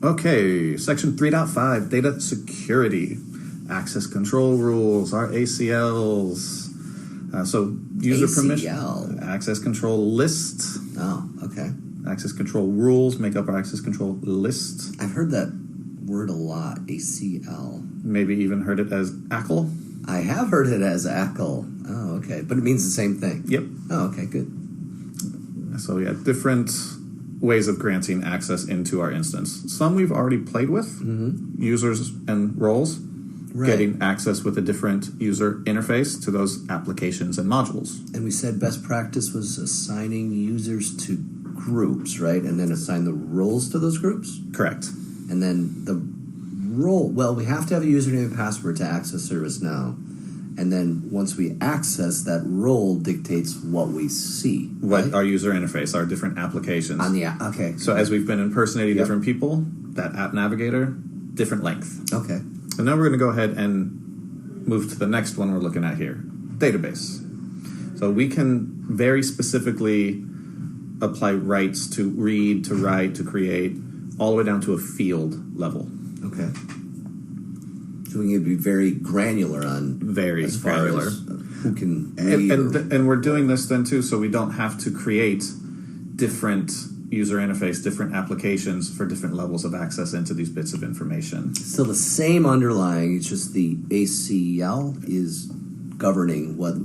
Okay, section 3.5, data security. Access control rules, our ACLs. So user permission, access control list. Oh, okay. Access control rules make up our access control list. I've heard that word a lot, ACL. Maybe even heard it as ACL. I have heard it as ACL. Oh, okay. But it means the same thing. Yep. Oh, okay, good. So yeah, different ways of granting access into our instance. Some we've already played with, users and roles, getting access with a different user interface to those applications and modules. And we said best practice was assigning users to groups, right? And then assign the roles to those groups? Correct. And then the role, well, we have to have a username and password to access ServiceNow. And then once we access, that role dictates what we see. What right? our user interface, our different applications. On the app, okay. So as we've been impersonating different people, that app navigator, different length. Okay. And now we're going to go ahead and move to the next one we're looking at here, database. So we can very specifically apply rights to read, to write, to create, all the way down to a field level. Okay. So we can be very granular on very granular as who can read and we're doing this then too, so we don't have to create different user interface, different applications for different levels of access into these bits of information. Still the same underlying, it's just the ACL is governing whether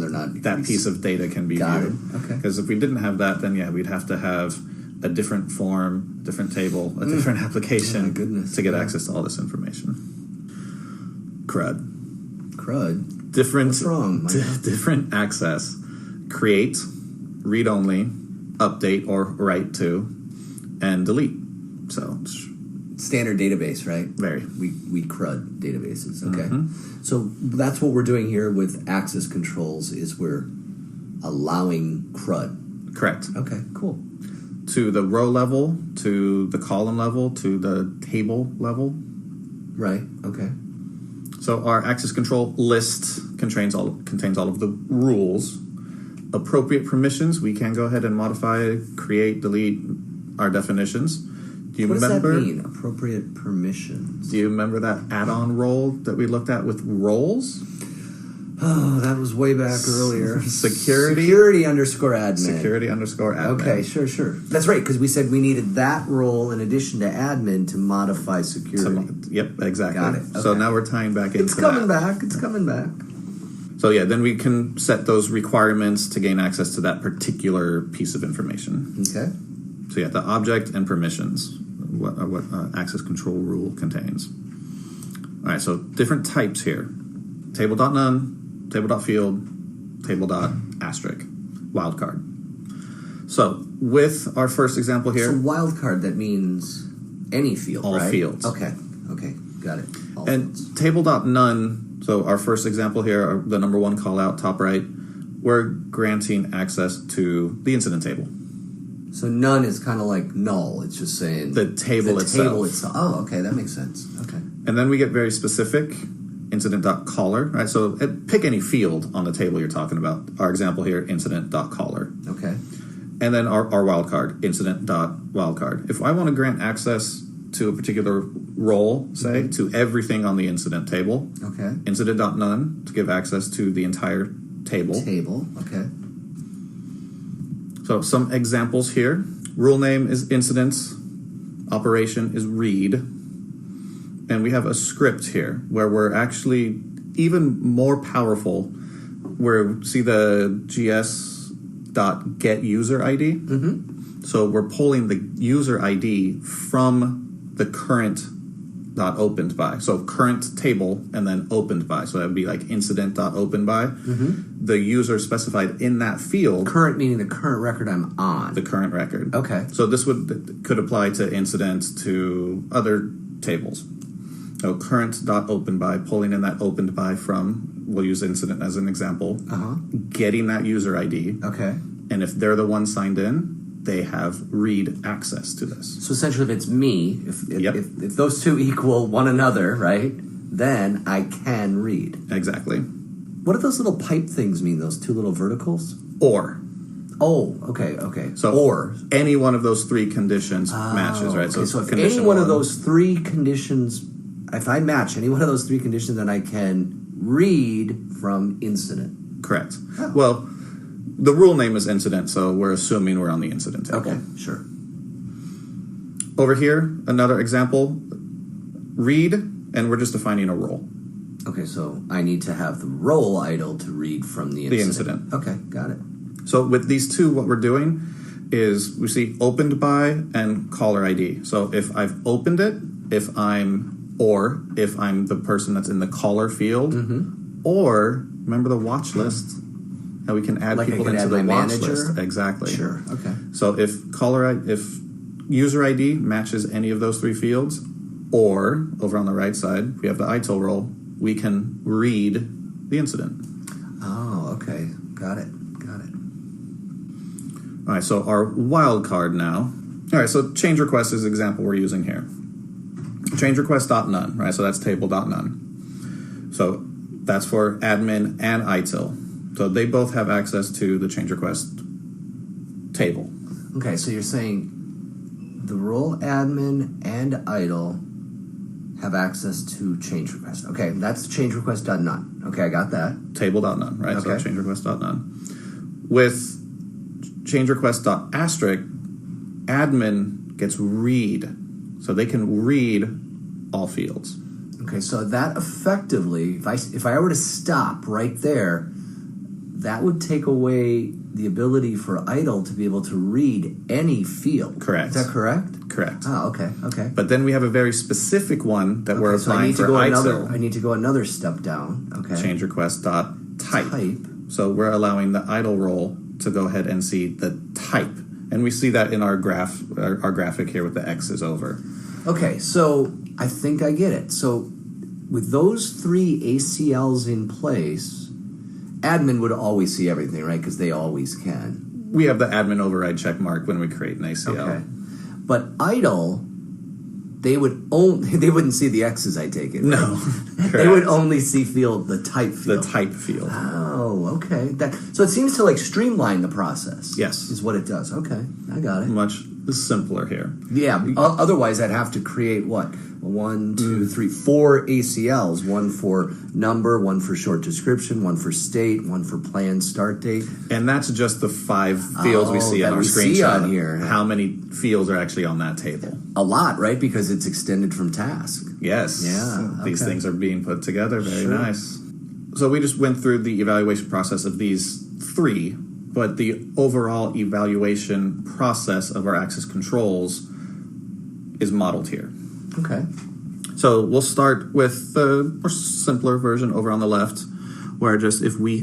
or not that piece of data can be viewed. Okay. Because if we didn't have that, then we'd have to have a different form, different table, a different application to get access to all this information. CRUD? Different, what's wrong? Different access. Create, read only, update or write to, and delete. So standard database, right? Very. We CRUD databases. Okay. So that's what we're doing here with access controls is we're allowing CRUD. Correct. Okay, cool. To the row level, to the column level, to the table level. Right, okay. So our access control list contains all of the rules. Appropriate permissions, we can go ahead and modify, create, delete our definitions. What does that mean, appropriate permissions? Do you remember that add-on role that we looked at with roles? Oh, that was way back earlier. Security _admin. Security _admin. Okay, sure. That's right, because we said we needed that role in addition to admin to modify security. Yep, exactly. Got it. Okay. So now we're tying back into It's coming back. So then we can set those requirements to gain access to that particular piece of information. Okay. So the object and permissions, what access control rule contains. All right, so different types here. Table.none, table.field, table.asterisk, wildcard. So with our first example here. So wildcard, that means any field, all right? fields. Okay, got it. All and fields. Table.none, so our first example here, the number one call out, top right, we're granting access to the incident table. So none is kind of like null. It's just saying the table itself. Oh, okay, that makes sense. Okay. And then we get very specific, incident.caller, right? So pick any field on the table you're talking about. Our example here, incident.caller. Okay. And then our wildcard, incident.wildcard. If I want to grant access to a particular role, say, to everything on the incident table, okay, incident.none to give access to the entire table. Okay. So some examples here. Rule name is incidents. Operation is read. And we have a script here where we're actually even more powerful. Where see the gs.getUserID? Mm-hmm. So we're pulling the user ID from the current .opened by. So current table and then opened by. So that would be like incident.opened by. Mm-hmm. The user specified in that field. Current meaning the current record I'm on. The current record. Okay. So this could apply to incidents, to other tables. So current.opened by, pulling in that opened by from, we'll use incident as an example, getting that user ID. Okay. And if they're the one signed in, they have read access to this. So essentially, if it's me, if those two equal one another, right, then I can read. Exactly. What do those little pipe things mean, those two little verticals? Or. Oh, okay. So or any one of those three conditions matches, right? Okay, so if condition any one of those three conditions, if I match any one of those three conditions, then I can read from incident. Correct. Oh. Well, the rule name is incident, so we're assuming we're on the incident table. Okay, sure. Over here, another example, read, and we're just defining a role. Okay, so I need to have the role idle to read from the incident. Okay, got it. So with these two, what we're doing is we see opened by and caller ID. So if I've opened it, if I'm the person that's in the caller field, or remember the watch list, how we can add Like I people can into add the my watch manager? list. Exactly. Sure, okay. So if user ID matches any of those three fields, or over on the right side, we have the ITIL role, we can read the incident. Oh, okay. Got it. All right, so our wildcard now. All right, so change request is the example we're using here. Change request.none, right? So that's table.none. So that's for admin and ITIL. So they both have access to the change request table. Okay, so you're saying the role admin and idle have access to change request. Okay, that's change request.none. Okay, I got that. Table.none, right? Okay. So change request.none. With change request.asterisk, admin gets read. So they can read all fields. Okay, so that effectively, if I were to stop right there, that would take away the ability for idle to be able to read any field. Correct. Is that correct? Correct. Oh, okay. But then we have a very specific one that we're So applying for ITIL. I need to go another step down. Okay. Change request.type. So we're allowing the idle role to go ahead and see the type. And we see that in our graphic here with the X's over. Okay, so I think I get it. So with those three ACLs in place, admin would always see everything, right? Because they always can. We have the admin override check mark when we create an ACL. Okay. But idle, they wouldn't see the X's, I take it. Right? No. They would only see the type field. The type field. Oh, okay. So it seems to like streamline the process. Yes. Is what it does. Okay, I got it. Much simpler here. Yeah. Otherwise, I'd have to create what? 1, 2, 3, 4 ACLs. One for number, one for short description, one for state, one for planned start date. And that's just the 5 fields we see that on our we see screenshot. on here. How many fields are actually on that table? A lot, right? Because it's extended from task. Yes. Yeah, These okay. things are being put together. Very Sure. nice. So we just went through the evaluation process of these 3, but the overall evaluation process of our access controls is modeled here. Okay. So we'll start with the more simpler version over on the left, where just if we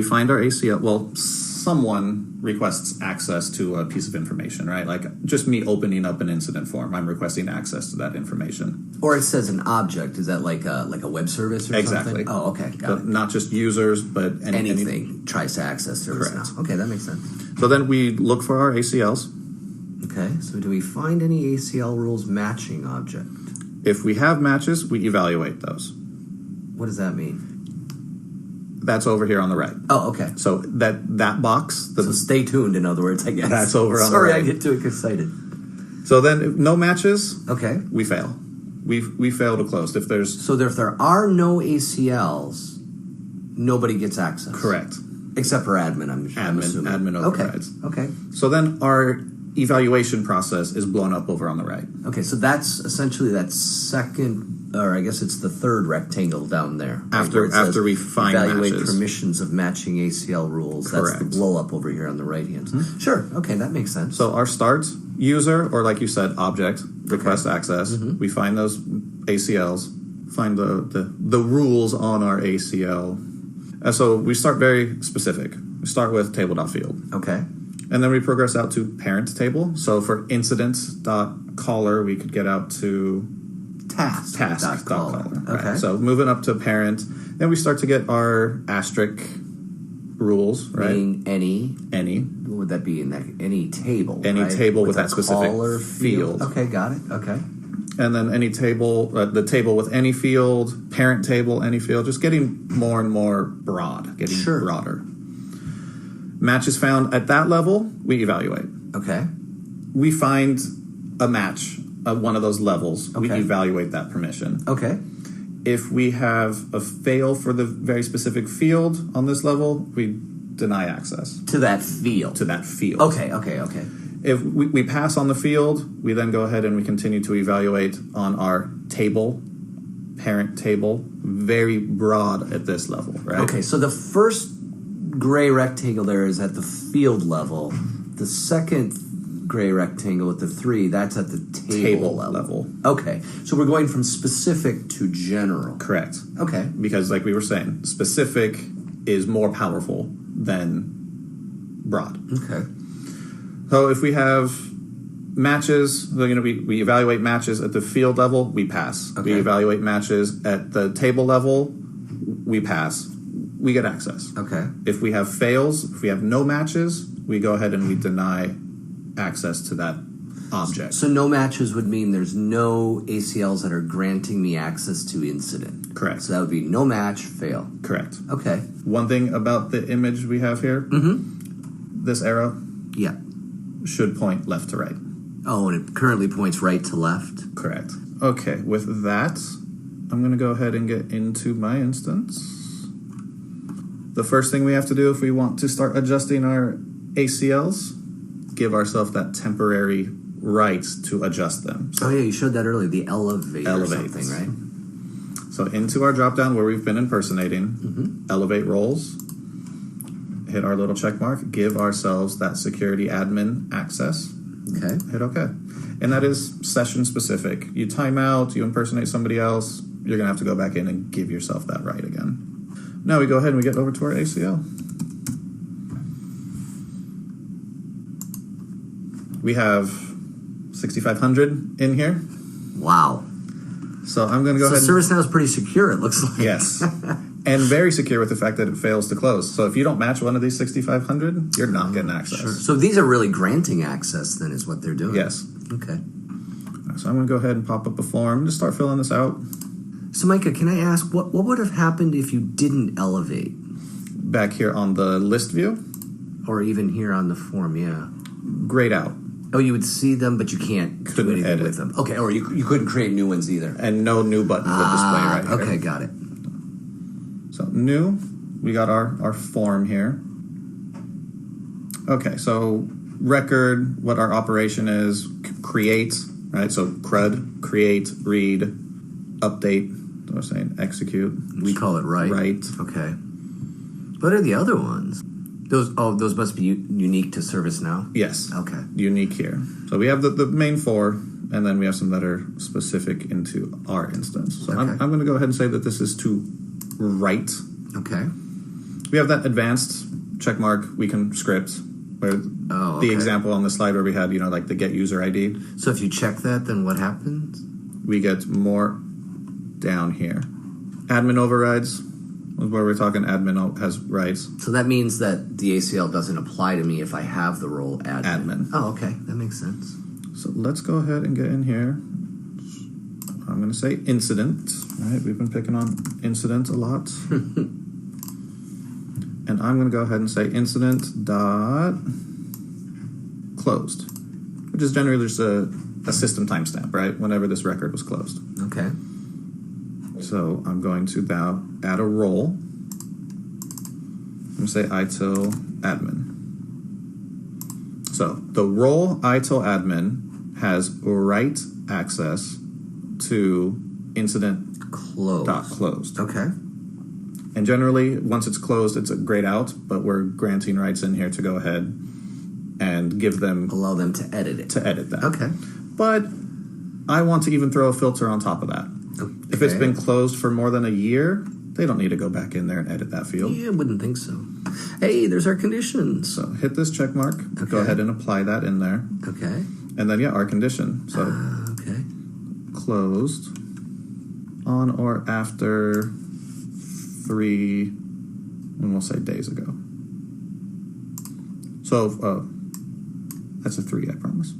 find our ACL, well, someone requests access to a piece of information, right? Like just me opening up an incident form, I'm requesting access to that information. Or it says an object. Is that like a web service or Exactly. something? Oh, okay. So Got it. not just users, but Anything tries to access service Correct. now. Okay, that makes sense. So then we look for our ACLs. Okay, so do we find any ACL rules matching object? If we have matches, we evaluate those. What does that mean? That's over here on the right. Oh, okay. So that box, So stay tuned, in other words, I guess. That's over on the Sorry, right. I get too excited. so then if no matches, Okay. we fail. We fail to close. If there's So if there are no ACLs, nobody gets access. correct. Except for admin, I'm assuming. Admin overrides. Okay. So then our evaluation process is blown up over on the right. Okay, so that's essentially that second, or I guess it's the third rectangle down there. right, After- where it says after we find evaluate matches. permissions of matching ACL rules. That's the Correct. blow up over here on the right hand. Sure. Okay, that makes sense. So our start user, or like you said, object request access. We find those ACLs, find the rules on our ACL. And so we start very specific. We start with table.field. Okay. And then we progress out to parent table. So for incident.caller, we could get out to task.caller. Okay. Right. So moving up to parent, then we start to get our asterisk rules, right? Meaning Any. what would that be in that any table? Any right? table with a that specific caller field. Okay, got it. Okay. And then any table, the table with any field, parent table, any field, just getting more and more broad, getting Sure. broader. Matches found at that level, we evaluate. Okay. We find a match at one of those levels, we Okay. evaluate that permission. Okay. If we have a fail for the very specific field on this level, we deny access To that field. to that field. Okay. If we pass on the field, we then go ahead and we continue to evaluate on our table, parent table, very broad at this level, right? Okay, so the first gray rectangle there is at the field level. The second gray rectangle with the 3, that's at the table level. Okay, so we're going from specific to general. Correct. Okay. Because like we were saying, specific is more powerful than broad. Okay. So if we have matches, we evaluate matches at the field level, we pass. Okay. We evaluate matches at the table level, we pass. We get access. Okay. If we have fails, if we have no matches, we go ahead and we deny access to that object. So no matches would mean there's no ACLs that are granting me access to incident. Correct. So that would be no match, fail. Correct. Okay. One thing about the image we have here, this arrow Yeah. should point left to right. Oh, and it currently points right to left. Correct. Okay, with that, I'm going to go ahead and get into my instance. The first thing we have to do if we want to start adjusting our ACLs, give ourselves that temporary right to adjust them. Oh yeah, you showed that earlier. The elevate or Elevate. something, right? So into our drop down where we've been impersonating, elevate roles, hit our little check mark, give ourselves that security admin access, Okay. hit OK. And that is session specific. You time out, you impersonate somebody else, you're going to have to go back in and give yourself that right again. Now we go ahead and we get over to our ACL. We have 6,500 in here. Wow. So I'm going to go So ahead. ServiceNow is pretty secure, it looks like. Yes. And very secure with the fact that it fails to close. So if you don't match one of these 6,500, you're not getting access. Sure. So these are really granting access, then, is what they're doing. Yes. Okay. So I'm going to go ahead and pop up a form. Just start filling this out. So, Micah, can I ask, what would have happened if you didn't elevate? Back here on the list view, Or even here on the form, yeah. grayed out. Oh, you would see them, but you can't do Couldn't anything edit. with them. Okay, or you couldn't create new ones either. And no new button would display right here. Okay, got it. So new, we got our form here. Okay, so record, what our operation is, create, right? So CRUD, create, read, update, what was I saying, execute. We call it right. Right. Okay. What are the other ones? Those must be unique to ServiceNow. Yes. Okay. Unique here. So we have the main 4, and then we have some that are specific into our instance. So Okay. I'm going to go ahead and say that this is to write. Okay. We have that advanced check mark we can script, where Oh, the okay. example on the slide where we had, like the get user ID, So if you check that, then what happens? we get more down here. Admin overrides, where we're talking admin has rights. So that means that the ACL doesn't apply to me if I have the role admin. Admin. Oh, okay. That makes sense. So let's go ahead and get in here. I'm going to say incident. Right, we've been picking on incident a lot. And I'm going to go ahead and say incident dot closed, which is generally just a system timestamp, right? Whenever this record was closed. Okay. So I'm going to now add a role. I'm going to say ITIL admin. So the role ITIL admin has write access to incident Close. dot closed. Okay. And generally, once it's closed, it's a grayed out, but we're granting rights in here to go ahead and give them Allow them to edit it. to edit that. Okay. But I want to even throw a filter on top of that. If it's been closed for more than a year, they don't need to go back in there and edit that field. Yeah, I wouldn't think so. Hey, there's our conditions. So hit this check mark, go Okay. ahead and apply that in there. Okay. And then, our condition. So Okay. closed on or after 3, and we'll say days ago. So that's a 3, I promise.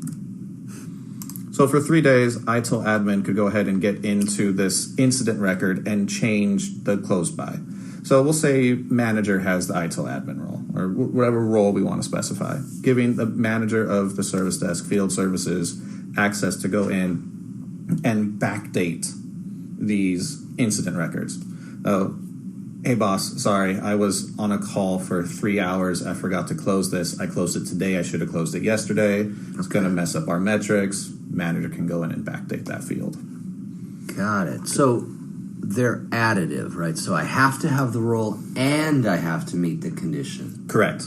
So for 3 days, ITIL admin could go ahead and get into this incident record and change the close by. So we'll say manager has the ITIL admin role, or whatever role we want to specify, giving the manager of the service desk, field services, access to go in and backdate these incident records. Hey boss, sorry, I was on a call for 3 hours. I forgot to close this. I closed it today. I should have closed it yesterday. It's going to mess up our metrics. Manager can go in and backdate that field. Got it. So they're additive, right? So I have to have the role and I have to meet the condition. Correct.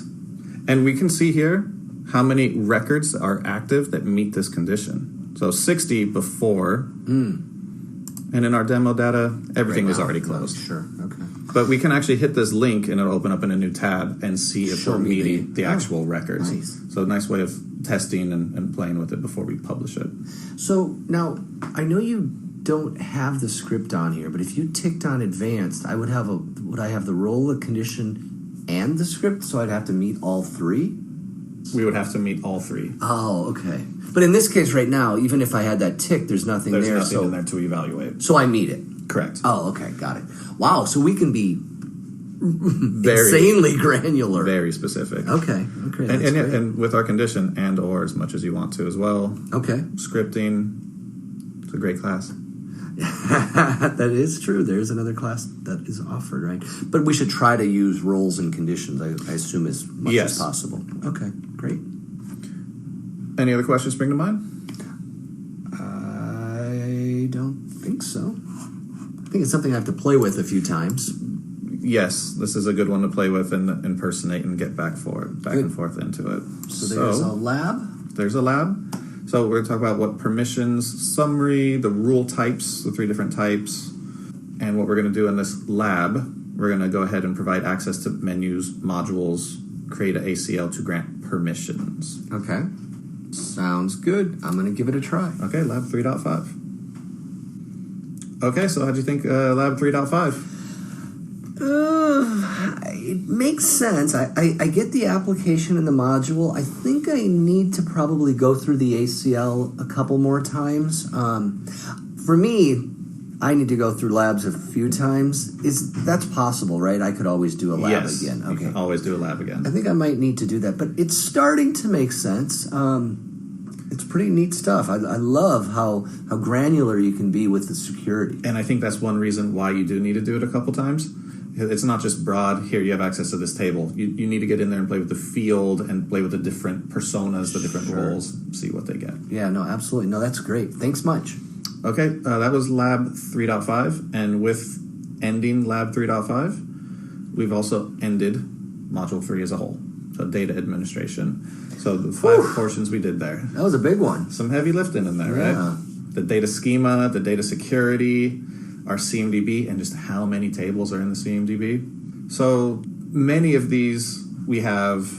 And we can see here how many records are active that meet this condition. So 60 before. And in our demo data, everything was already closed. Sure, okay. But we can actually hit this link and it'll open up in a new tab and see if we're meeting the actual records. Nice. So a nice way of testing and playing with it before we publish it. So now, I know you don't have the script on here, but if you ticked on advanced, would I have the role, the condition, and the script, so I'd have to meet all three? We would have to meet all three. Oh, okay. But in this case right now, even if I had that tick, there's nothing There's there. nothing in there to evaluate. So I meet it. Correct. Oh, okay, got it. Wow, so we can be insanely granular. Very specific. Okay, that's great. And with our condition and or as much as you want to as well. Okay. Scripting, it's a great class. That is true. There's another class that is offered, right? But we should try to use roles and conditions, I assume, as much as possible. Okay, great. Any other questions spring to mind? I don't think so. I think it's something I have to play with a few times. Yes, this is a good one to play with and impersonate and get back and forth into it. So there's a lab? There's a lab. So we're going to talk about what permissions, summary, the rule types, the 3 different types. And what we're going to do in this lab, we're going to go ahead and provide access to menus, modules, create an ACL to grant permissions. Okay. Sounds good. I'm going to give it a try. Okay, Lab 3.5. Okay, so how'd you think Lab 3.5? It makes sense. I get the application and the module. I think I need to probably go through the ACL a couple more times. For me, I need to go through labs a few times. That's possible, right? I could always do a lab again. Okay, you can always do a lab again. I think I might need to do that, but it's starting to make sense. It's pretty neat stuff. I love how granular you can be with the security. And I think that's one reason why you do need to do it a couple times. It's not just broad, here you have access to this table. You need to get in there and play with the field and play with the different personas, the different roles, see what they get. Yeah, no, absolutely. No, that's great. Thanks much. Okay, that was Lab 3.5. And with ending Lab 3.5, we've also ended Module 3 as a whole. So data administration. So the 5 portions we did there. That was a big one. Some heavy lifting in there, right? The data schema, the data security, our CMDB, and just how many tables are in the CMDB. So many of these we have,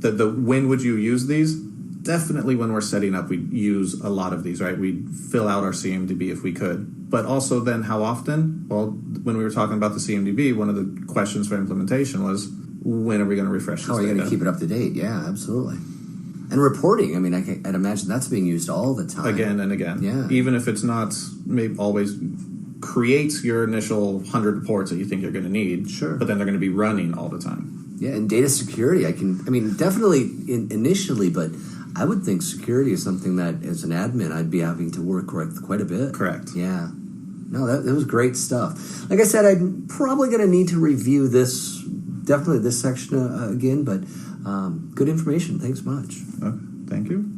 the when would you use these? Definitely when we're setting up, we use a lot of these, right? We'd fill out our CMDB if we could. But also then how often? Well, when we were talking about the CMDB, one of the questions for implementation was, when are we going to refresh this data? Are you going to keep it up to date? Yeah, absolutely. And reporting, I mean, I'd imagine that's being used all the time. Again and again. Yeah. Even if it's not maybe always creates your initial 100 reports that you think you're going to need. Sure. But then they're going to be running all the time. Yeah, and data security, definitely initially, but I would think security is something that, as an admin, I'd be having to work with quite a bit. Correct. Yeah. No, that was great stuff. Like I said, I'm probably going to need to review definitely this section again, but good information. Thanks much. Thank you.